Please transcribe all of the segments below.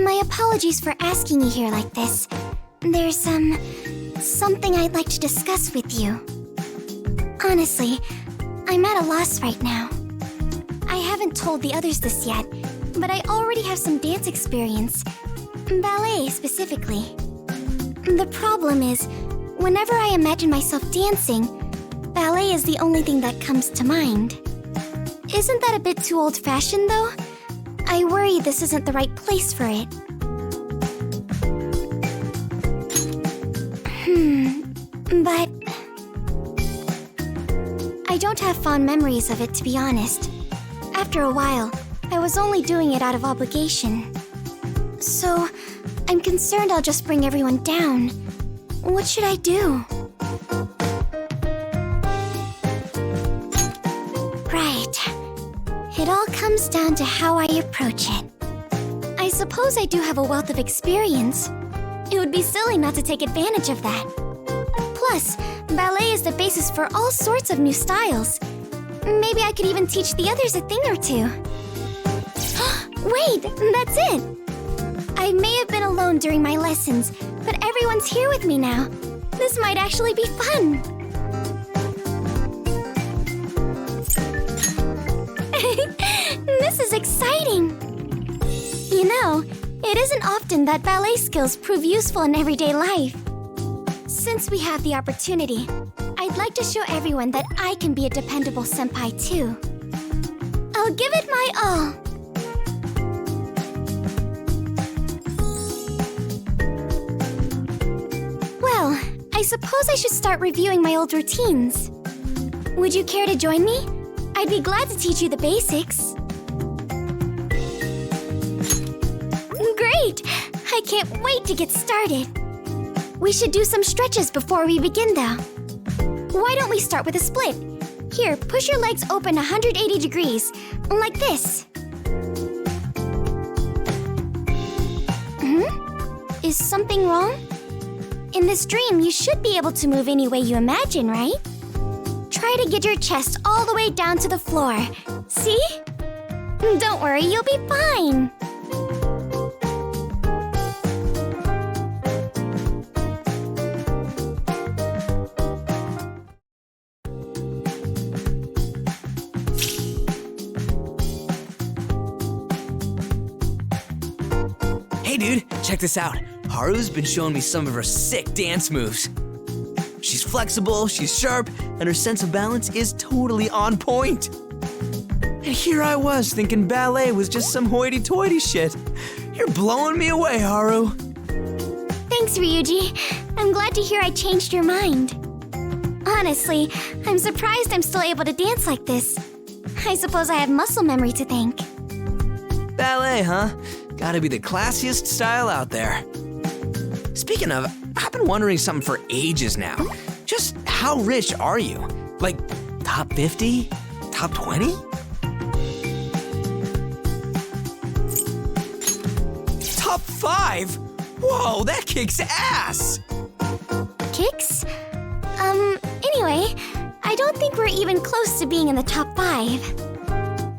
My apologies for asking you here like this. There's, something I'd like to discuss with you. Honestly, I'm at a loss right now. I haven't told the others this yet, but I already have some dance experience. Ballet, specifically. The problem is, whenever I imagine myself dancing, ballet is the only thing that comes to mind. Isn't that a bit too old-fashioned, though? I worry this isn't the right place for it. But I don't have fond memories of it, to be honest. After a while, I was only doing it out of obligation. So, I'm concerned I'll just bring everyone down. What should I do? Right. It all comes down to how I approach it. I suppose I do have a wealth of experience. It would be silly not to take advantage of that. Plus, ballet is the basis for all sorts of new styles. Maybe I could even teach the others a thing or two. Wait, that's it! I may have been alone during my lessons, but everyone's here with me now. This might actually be fun. This is exciting! You know, it isn't often that ballet skills prove useful in everyday life. Since we have the opportunity, I'd like to show everyone that I can be a dependable senpai too. I'll give it my all. Well, I suppose I should start reviewing my old routines. Would you care to join me? I'd be glad to teach you the basics. Great! I can't wait to get started. We should do some stretches before we begin, though. Why don't we start with a split? Here, push your legs open 180 degrees, like this. Is something wrong? In this dream, you should be able to move any way you imagine, right? Try to get your chest all the way down to the floor. See? Don't worry, you'll be fine. Hey dude, check this out. Haru's been showing me some of her sick dance moves. She's flexible, she's sharp, and her sense of balance is totally on point. And here I was thinking ballet was just some hoity-toity shit. You're blowing me away, Haru. Thanks, Ryuji. I'm glad to hear I changed your mind. Honestly, I'm surprised I'm still able to dance like this. I suppose I have muscle memory to thank. Ballet, huh? Gotta be the classiest style out there. Speaking of, I've been wondering something for ages now. Just how rich are you? Like, top 50? Top 20? Top 5? Whoa, that kicks ass! Kicks? Anyway, I don't think we're even close to being in the top 5.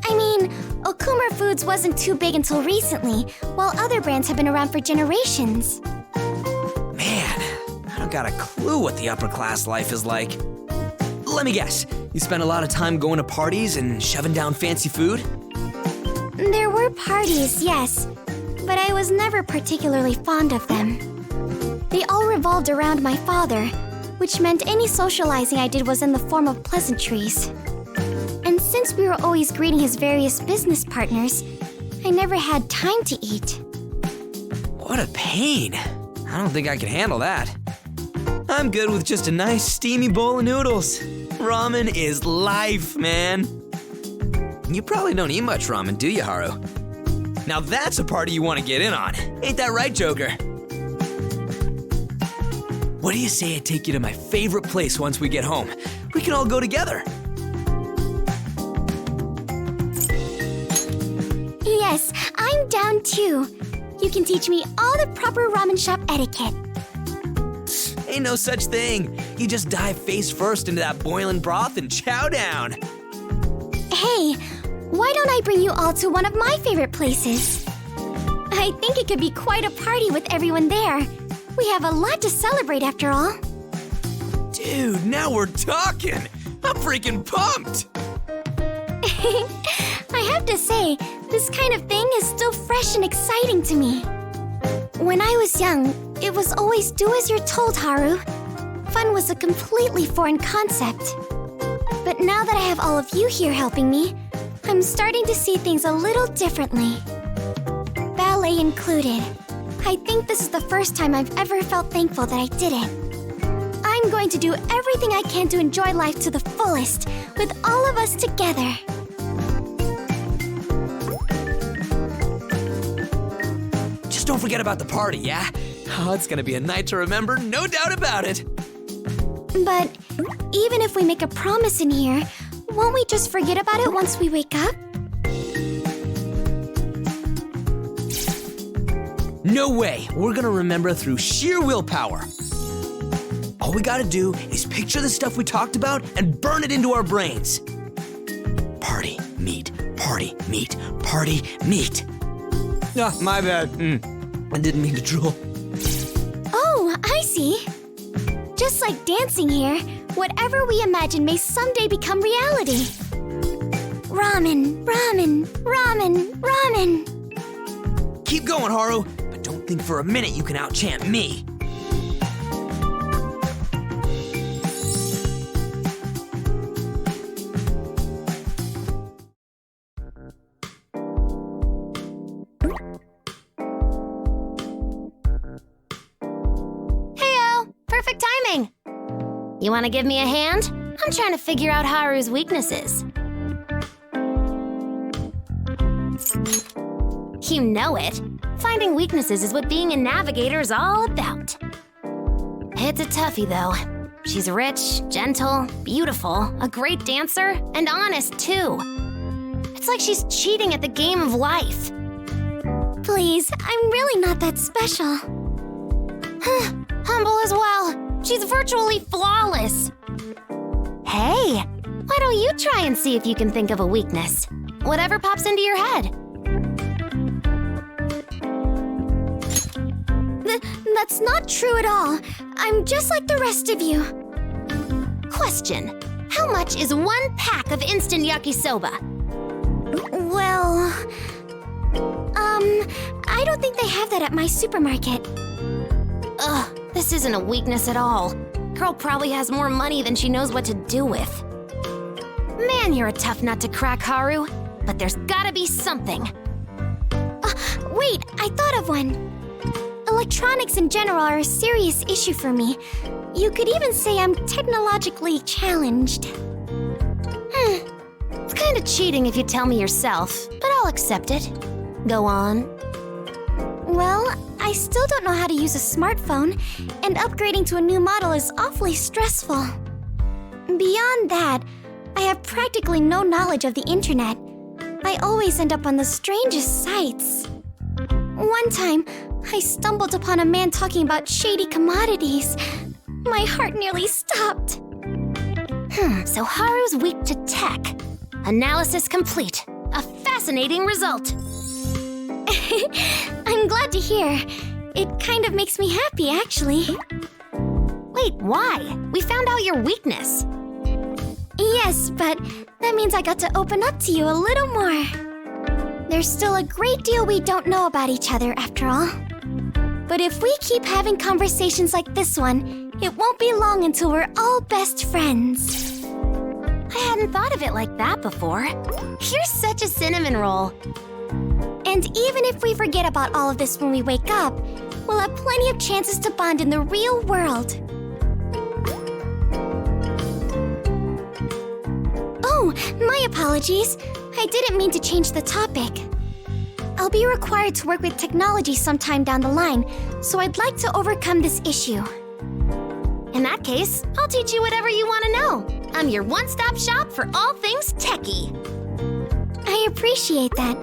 I mean, Okumura Foods wasn't too big until recently, while other brands have been around for generations. Man, I don't got a clue what the upper class life is like. Let me guess, you spend a lot of time going to parties and shoving down fancy food? There were parties, yes, but I was never particularly fond of them. They all revolved around my father, which meant any socializing I did was in the form of pleasantries. And since we were always greeting his various business partners, I never had time to eat. What a pain. I don't think I can handle that. I'm good with just a nice steamy bowl of noodles. Ramen is life, man. You probably don't eat much ramen, do you, Haru? Now that's a party you want to get in on. Ain't that right, Joker? What do you say I take you to my favorite place once we get home? We can all go together. Yes, I'm down too. You can teach me all the proper ramen shop etiquette. Ain't no such thing. You just dive face first into that boiling broth and chow down. Hey, why don't I bring you all to one of my favorite places? I think it could be quite a party with everyone there. We have a lot to celebrate after all. Dude, now we're talking! I'm freaking pumped! I have to say, this kind of thing is still fresh and exciting to me. When I was young, it was always do as you're told, Haru. Fun was a completely foreign concept. But now that I have all of you here helping me, I'm starting to see things a little differently. Ballet included. I think this is the first time I've ever felt thankful that I did it. I'm going to do everything I can to enjoy life to the fullest, with all of us together. Just don't forget about the party, yeah? Oh, it's gonna be a night to remember, no doubt about it. But even if we make a promise in here, won't we just forget about it once we wake up? No way, we're gonna remember through sheer willpower. All we gotta do is picture the stuff we talked about and burn it into our brains. Party, meet, party, meet, party, meet. Ah, my bad. I didn't mean to drool. Oh, I see. Just like dancing here, whatever we imagine may someday become reality. Ramen, ramen, ramen, ramen. Keep going, Haru, but don't think for a minute you can out-chant me. Perfect timing! You want to give me a hand? I'm trying to figure out Haru's weaknesses. You know it. Finding weaknesses is what being a navigator is all about. It's a toughie, though. She's rich, gentle, beautiful, a great dancer, and honest, too. It's like she's cheating at the game of life. Please, I'm really not that special. Humble as well. She's virtually flawless. Hey, why don't you try and see if you can think of a weakness? Whatever pops into your head. That's not true at all. I'm just like the rest of you. Question. How much is 1 pack of instant yakisoba? Well, I don't think they have that at my supermarket. Ugh, this isn't a weakness at all. Girl probably has more money than she knows what to do with. Man, you're a tough nut to crack, Haru. But there's gotta be something. Wait, I thought of one. Electronics in general are a serious issue for me. You could even say I'm technologically challenged. It's kind of cheating if you tell me yourself, but I'll accept it. Go on. Well, I still don't know how to use a smartphone, and upgrading to a new model is awfully stressful. Beyond that, I have practically no knowledge of the internet. I always end up on the strangest sites. One time, I stumbled upon a man talking about shady commodities. My heart nearly stopped. So Haru's weak to tech. Analysis complete. A fascinating result. I'm glad to hear. It kind of makes me happy, actually. Wait, why? We found out your weakness. Yes, but that means I got to open up to you a little more. There's still a great deal we don't know about each other, after all. But if we keep having conversations like this one, it won't be long until we're all best friends. I hadn't thought of it like that before. You're such a cinnamon roll. And even if we forget about all of this when we wake up, we'll have plenty of chances to bond in the real world. Oh, my apologies. I didn't mean to change the topic. I'll be required to work with technology sometime down the line, so I'd like to overcome this issue. In that case, I'll teach you whatever you want to know. I'm your one-stop shop for all things techie. I appreciate that,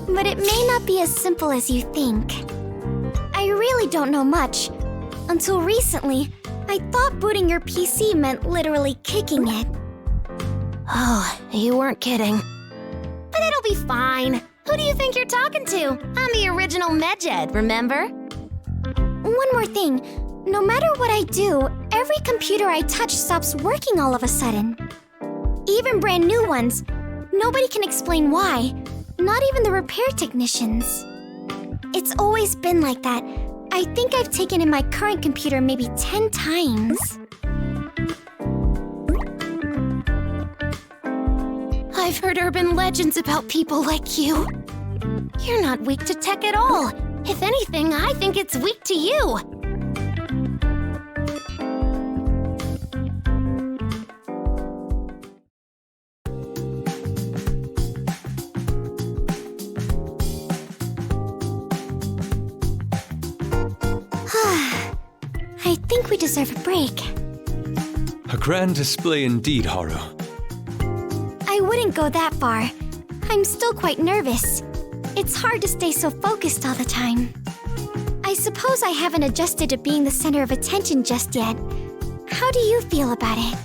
but it may not be as simple as you think. I really don't know much. Until recently, I thought booting your PC meant literally kicking it. Oh, you weren't kidding. But it'll be fine. Who do you think you're talking to? I'm the original Medjed, remember? One more thing. No matter what I do, every computer I touch stops working all of a sudden. Even brand new ones. Nobody can explain why. Not even the repair technicians. It's always been like that. I think I've taken in my current computer maybe 10 times. I've heard urban legends about people like you. You're not weak to tech at all. If anything, I think it's weak to you. I think we deserve a break. A grand display indeed, Haru. I wouldn't go that far. I'm still quite nervous. It's hard to stay so focused all the time. I suppose I haven't adjusted to being the center of attention just yet. How do you feel about it?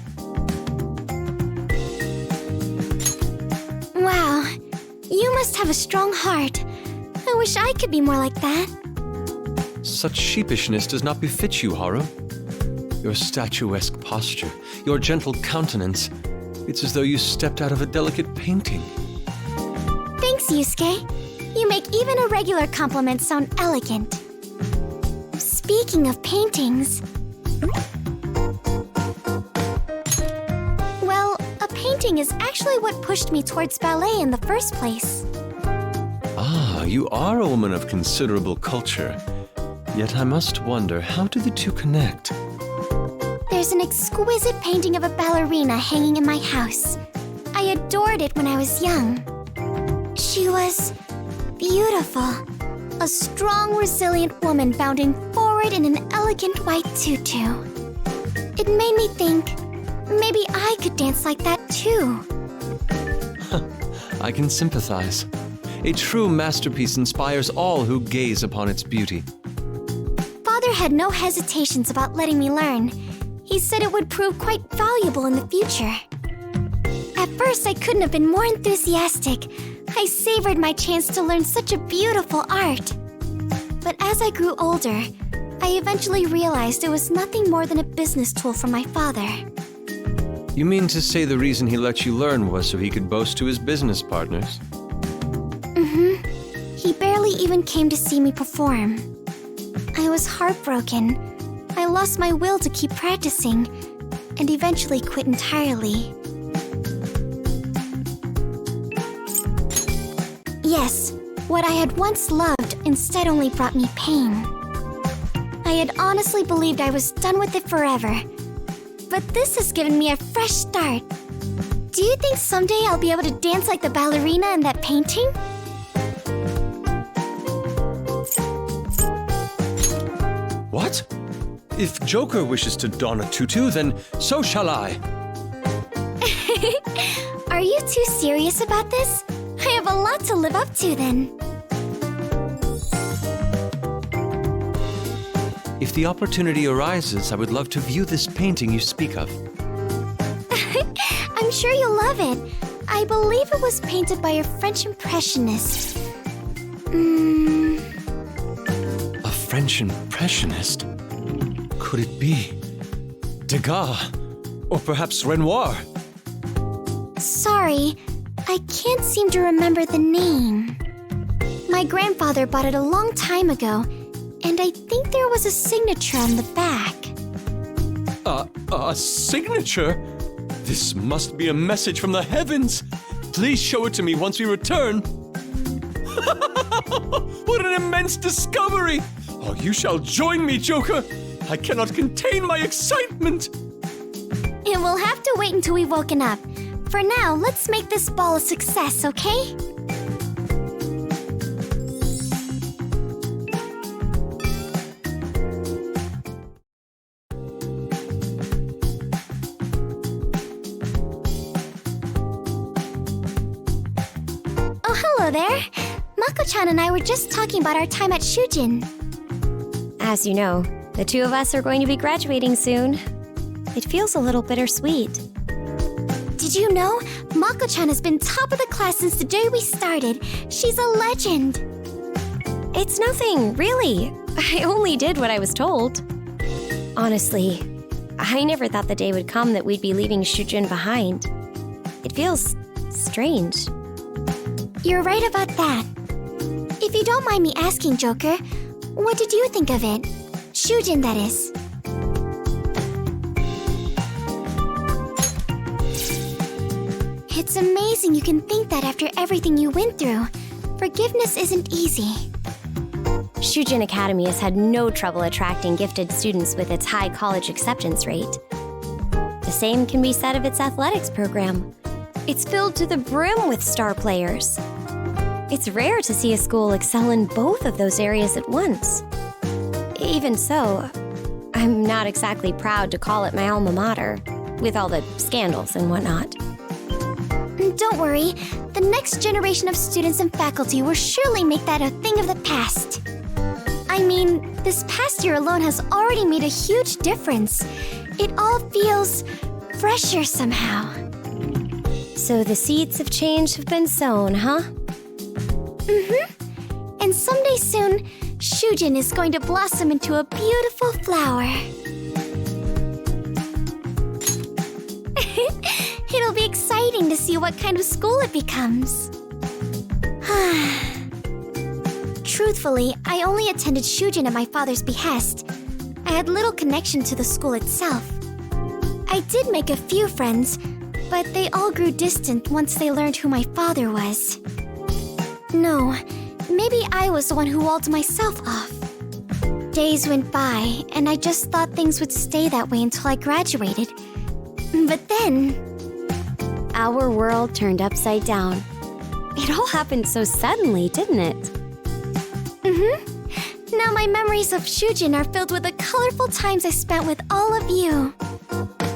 Wow, you must have a strong heart. I wish I could be more like that. Such sheepishness does not befit you, Haru. Your statuesque posture, your gentle countenance. It's as though you stepped out of a delicate painting. Thanks, Yusuke. You make even a regular compliment sound elegant. Speaking of paintings... Well, a painting is actually what pushed me towards ballet in the first place. Ah, you are a woman of considerable culture. Yet I must wonder, how do the two connect? There's an exquisite painting of a ballerina hanging in my house. I adored it when I was young. She was beautiful. A strong, resilient woman bounding forward in an elegant white tutu. It made me think, maybe I could dance like that too. I can sympathize. A true masterpiece inspires all who gaze upon its beauty. Father had no hesitations about letting me learn. He said it would prove quite valuable in the future. At first, I couldn't have been more enthusiastic. I savored my chance to learn such a beautiful art. But as I grew older, I eventually realized it was nothing more than a business tool for my father. You mean to say the reason he let you learn was so he could boast to his business partners? He barely even came to see me perform. I was heartbroken. I lost my will to keep practicing, and eventually quit entirely. Yes, what I had once loved instead only brought me pain. I had honestly believed I was done with it forever. But this has given me a fresh start. Do you think someday I'll be able to dance like the ballerina in that painting? What? If Joker wishes to don a tutu, then so shall I. Are you too serious about this? I have a lot to live up to then. If the opportunity arises, I would love to view this painting you speak of. I'm sure you'll love it. I believe it was painted by a French impressionist. A French impressionist? Could it be Degas? Or perhaps Renoir? Sorry, I can't seem to remember the name. My grandfather bought it a long time ago, and I think there was a signature on the back. A signature? This must be a message from the heavens. Please show it to me once we return. What an immense discovery! Oh, you shall join me, Joker! I cannot contain my excitement! It will have to wait until we've woken up. For now, let's make this ball a success, okay? Oh, hello there. Mako-chan and I were just talking about our time at Shujin. As you know, the two of us are going to be graduating soon. It feels a little bittersweet. Did you know? Mako-chan has been top of the class since the day we started. She's a legend. It's nothing, really. I only did what I was told. Honestly, I never thought the day would come that we'd be leaving Shujin behind. It feels strange. You're right about that. If you don't mind me asking, Joker, what did you think of it? Shujin, that is. It's amazing you can think that after everything you went through. Forgiveness isn't easy. Shujin Academy has had no trouble attracting gifted students with its high college acceptance rate. The same can be said of its athletics program. It's filled to the brim with star players. It's rare to see a school excel in both of those areas at once. Even so, I'm not exactly proud to call it my alma mater, with all the scandals and whatnot. Don't worry, the next generation of students and faculty will surely make that a thing of the past. I mean, this past year alone has already made a huge difference. It all feels fresher somehow. So the seeds of change have been sown, huh? Mm-hmm. And someday soon, Shujin is going to blossom into a beautiful flower. It'll be exciting to see what kind of school it becomes. Truthfully, I only attended Shujin at my father's behest. I had little connection to the school itself. I did make a few friends, but they all grew distant once they learned who my father was. No, maybe I was the one who walled myself off. Days went by, and I just thought things would stay that way until I graduated. But then... Our world turned upside down. It all happened so suddenly, didn't it? Mm-hmm. Now my memories of Shujin are filled with the colorful times I spent with all of you.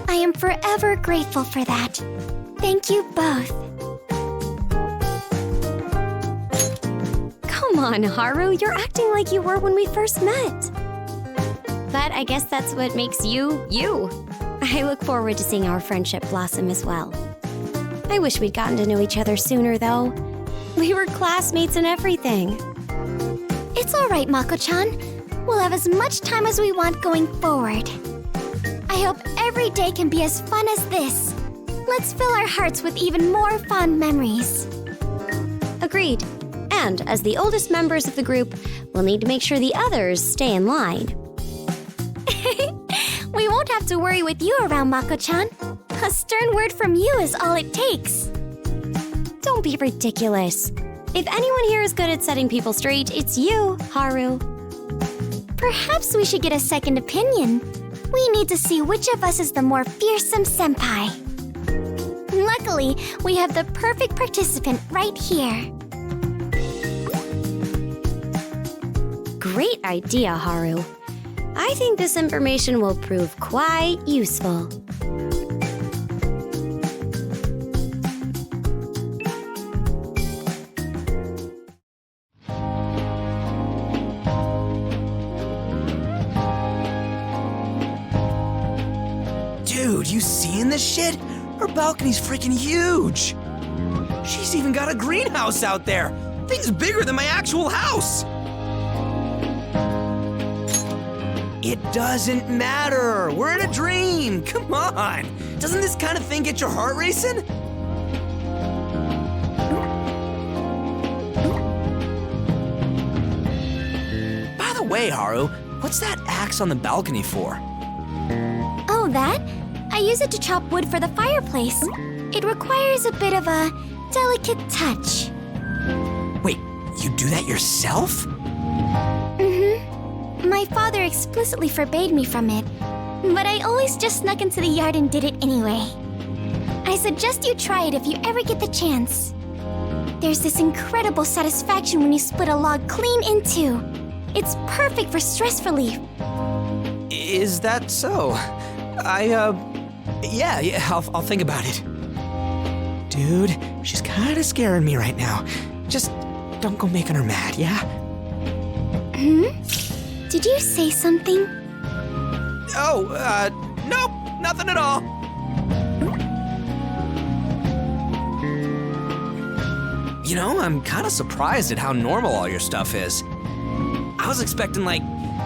I am forever grateful for that. Thank you both. Come on, Haru, you're acting like you were when we first met. But I guess that's what makes you, you. I look forward to seeing our friendship blossom as well. I wish we'd gotten to know each other sooner, though. We were classmates and everything. It's all right, Mako-chan. We'll have as much time as we want going forward. I hope every day can be as fun as this. Let's fill our hearts with even more fond memories. Agreed. And as the oldest members of the group, we'll need to make sure the others stay in line. We won't have to worry with you around, Mako-chan. A stern word from you is all it takes. Don't be ridiculous. If anyone here is good at setting people straight, it's you, Haru. Perhaps we should get a second opinion. We need to see which of us is the more fearsome senpai. Luckily, we have the perfect participant right here. Great idea, Haru. I think this information will prove quite useful. Dude, you seeing this shit? Her balcony's freaking huge. She's even got a greenhouse out there. Thing's bigger than my actual house. It doesn't matter. We're in a dream. Come on. Doesn't this kind of thing get your heart racing? By the way, Haru, what's that axe on the balcony for? Oh, that? I use it to chop wood for the fireplace. It requires a bit of a delicate touch. Wait, you do that yourself? My father explicitly forbade me from it, but I always just snuck into the yard and did it anyway. I suggest you try it if you ever get the chance. There's this incredible satisfaction when you split a log clean in two. It's perfect for stress relief. Is that so? Yeah, I'll think about it. Dude, she's kind of scaring me right now. Just don't go making her mad, yeah? Did you say something? Oh, nope, nothing at all. You know, I'm kind of surprised at how normal all your stuff is. I was expecting, like,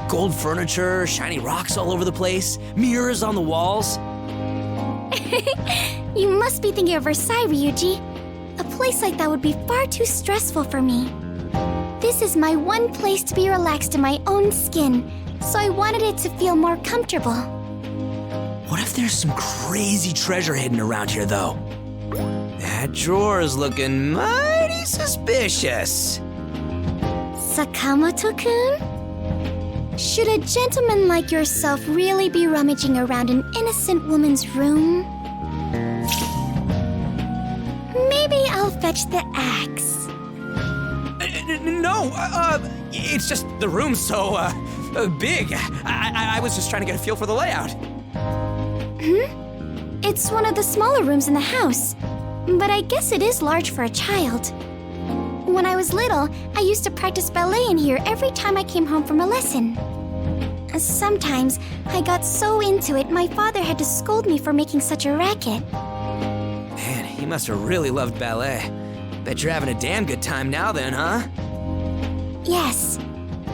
gold furniture, shiny rocks all over the place, mirrors on the walls. You must be thinking of Versailles, Ryuji. A place like that would be far too stressful for me. This is my one place to be relaxed in my own skin, so I wanted it to feel more comfortable. What if there's some crazy treasure hidden around here, though? That drawer is looking mighty suspicious. Sakamoto-kun? Should a gentleman like yourself really be rummaging around an innocent woman's room? Maybe I'll fetch the axe. No, it's just the room's so, big. I was just trying to get a feel for the layout. It's one of the smaller rooms in the house, but I guess it is large for a child. When I was little, I used to practice ballet in here every time I came home from a lesson. Sometimes, I got so into it, my father had to scold me for making such a racket. Man, he must have really loved ballet. Bet you're having a damn good time now then, huh? Yes,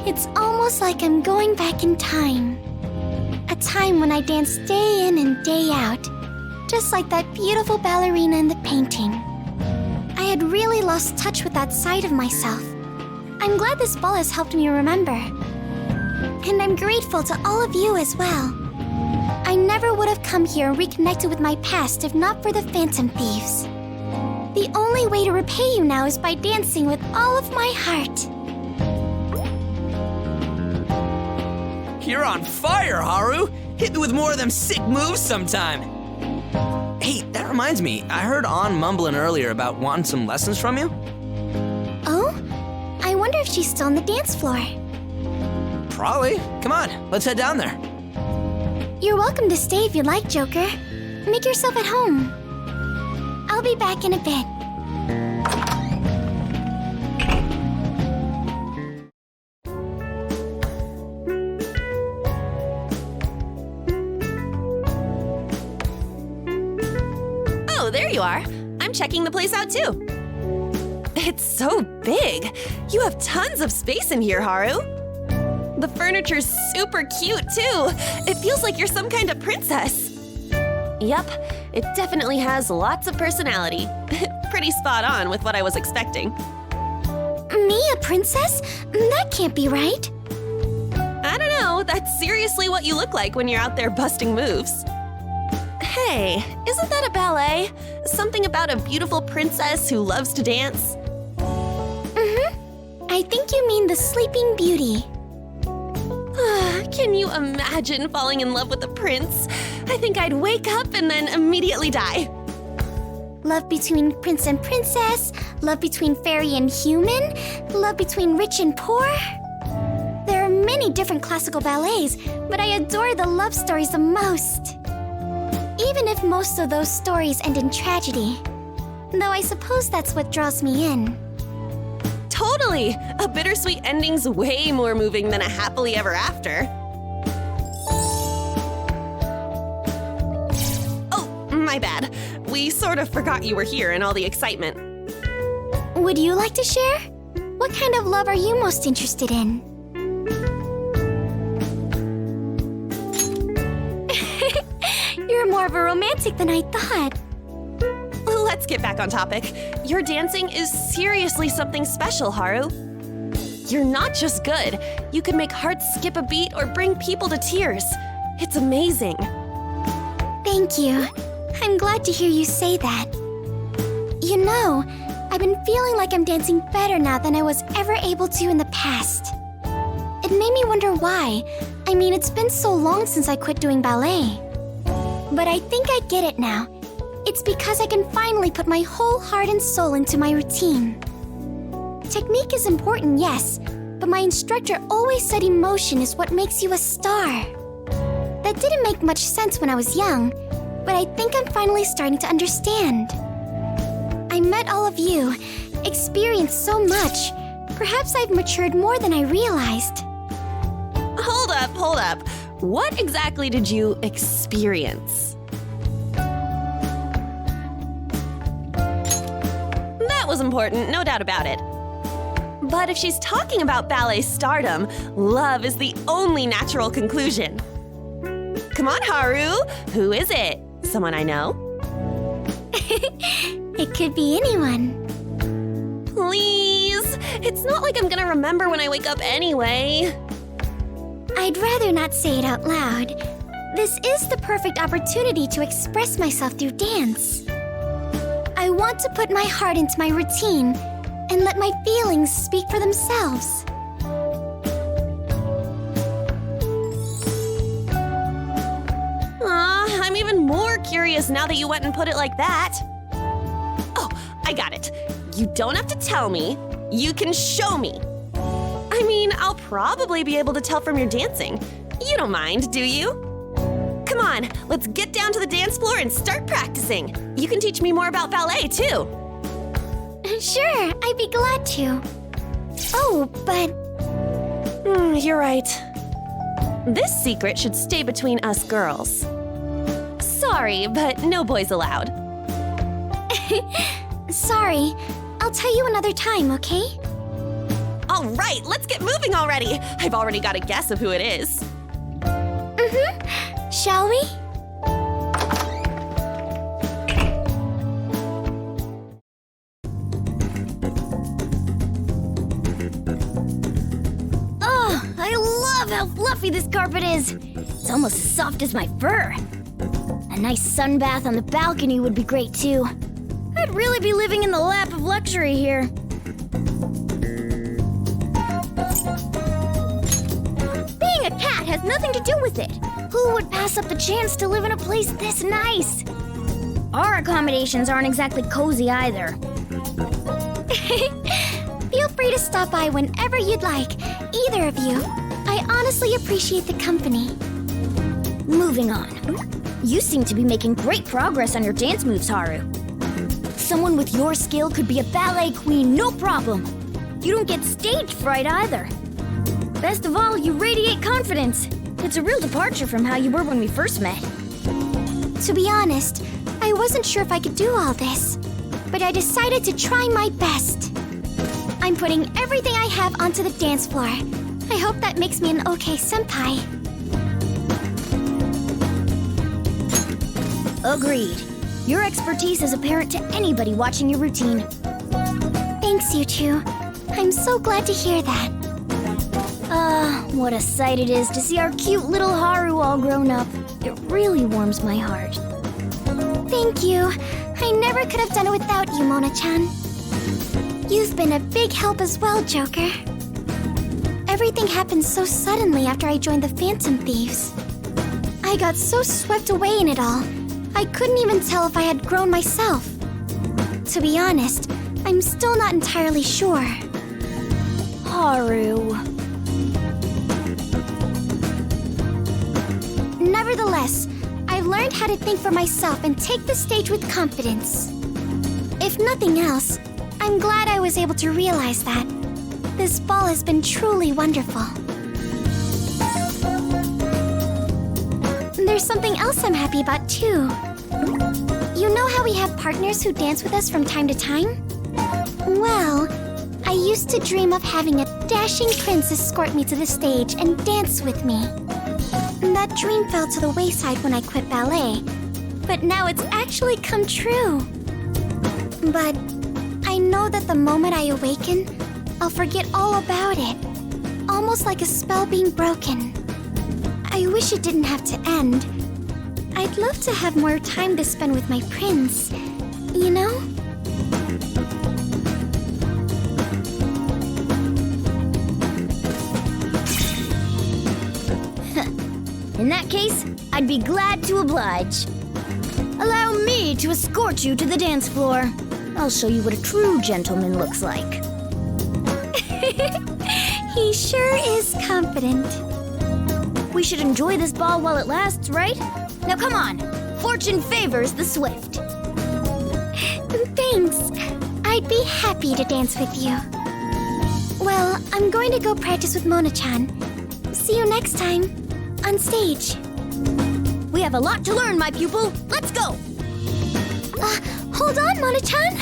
it's almost like I'm going back in time. A time when I danced day in and day out, just like that beautiful ballerina in the painting. I had really lost touch with that side of myself. I'm glad this ball has helped me remember. And I'm grateful to all of you as well. I never would have come here and reconnected with my past if not for the Phantom Thieves. The only way to repay you now is by dancing with all of my heart. You're on fire, Haru! Hit me with more of them sick moves sometime! Hey, that reminds me, I heard Ann mumbling earlier about wanting some lessons from you. Oh? I wonder if she's still on the dance floor. Probably. Come on, let's head down there. You're welcome to stay if you'd like, Joker. Make yourself at home. I'll be back in a bit. Oh, there you are. I'm checking the place out too. It's so big. You have tons of space in here, Haru. The furniture's super cute too. It feels like you're some kind of princess. Yep, it definitely has lots of personality. Pretty spot on with what I was expecting. Me, a princess? That can't be right. I don't know, that's seriously what you look like when you're out there busting moves. Hey, isn't that a ballet? Something about a beautiful princess who loves to dance? I think you mean the Sleeping Beauty. Can you imagine falling in love with a prince? I think I'd wake up and then immediately die. Love between prince and princess, love between fairy and human, love between rich and poor. There are many different classical ballets, but I adore the love stories the most. Even if most of those stories end in tragedy. Though I suppose that's what draws me in. Totally! A bittersweet ending's way more moving than a happily ever after. Oh, my bad. We sort of forgot you were here in all the excitement. Would you like to share? What kind of love are you most interested in? You're more of a romantic than I thought. Let's get back on topic. Your dancing is seriously something special, Haru. You're not just good. You can make hearts skip a beat or bring people to tears. It's amazing. Thank you. I'm glad to hear you say that. You know, I've been feeling like I'm dancing better now than I was ever able to in the past. It made me wonder why. I mean, it's been so long since I quit doing ballet. But I think I get it now. It's because I can finally put my whole heart and soul into my routine. Technique is important, yes, but my instructor always said emotion is what makes you a star. That didn't make much sense when I was young, but I think I'm finally starting to understand. I met all of you, experienced so much. Perhaps I've matured more than I realized. Hold up. What exactly did you experience? That was important, no doubt about it. But if she's talking about ballet stardom, love is the only natural conclusion. Come on, Haru. Who is it? Someone I know? It could be anyone. Please. It's not like I'm gonna remember when I wake up anyway. I'd rather not say it out loud. This is the perfect opportunity to express myself through dance. I want to put my heart into my routine and let my feelings speak for themselves. I'm even more curious now that you went and put it like that. Oh, I got it. You don't have to tell me. You can show me. I mean, I'll probably be able to tell from your dancing. You don't mind, do you? Come on, let's get down to the dance floor and start practicing. You can teach me more about ballet, too. Sure, I'd be glad to. Oh, but... You're right. This secret should stay between us girls. Sorry, but no boys allowed. Sorry. I'll tell you another time, okay? All right, let's get moving already. I've already got a guess of who it is. Shall we? Oh, I love how fluffy this carpet is. It's almost as soft as my fur. A nice sunbath on the balcony would be great too. I'd really be living in the lap of luxury here. Being a cat has nothing to do with it. Who would pass up the chance to live in a place this nice? Our accommodations aren't exactly cozy either. Feel free to stop by whenever you'd like, either of you. I honestly appreciate the company. Moving on. You seem to be making great progress on your dance moves, Haru. Someone with your skill could be a ballet queen, no problem. You don't get stage fright either. Best of all, you radiate confidence. It's a real departure from how you were when we first met. To be honest, I wasn't sure if I could do all this, but I decided to try my best. I'm putting everything I have onto the dance floor. I hope that makes me an okay senpai. Agreed. Your expertise is apparent to anybody watching your routine. Thanks, you two. I'm so glad to hear that. What a sight it is to see our cute little Haru all grown up. It really warms my heart. Thank you. I never could have done it without you, Mona-chan. You've been a big help as well, Joker. Everything happened so suddenly after I joined the Phantom Thieves. I got so swept away in it all, I couldn't even tell if I had grown myself. To be honest, I'm still not entirely sure. Haru. Nevertheless, I've learned how to think for myself and take the stage with confidence. If nothing else, I'm glad I was able to realize that. This ball has been truly wonderful. There's something else I'm happy about, too. You know how we have partners who dance with us from time to time? Well, I used to dream of having a dashing prince escort me to the stage and dance with me. That dream fell to the wayside when I quit ballet, but now it's actually come true. But I know that the moment I awaken, I'll forget all about it, almost like a spell being broken. I wish it didn't have to end. I'd love to have more time to spend with my prince, you know? In that case, I'd be glad to oblige. Allow me to escort you to the dance floor. I'll show you what a true gentleman looks like. He sure is confident. We should enjoy this ball while it lasts, right? Now come on. Fortune favors the swift. Thanks. I'd be happy to dance with you. Well, I'm going to go practice with Mona-chan. See you next time. On stage. We have a lot to learn, my pupil. Let's go! Hold on, Mona-chan.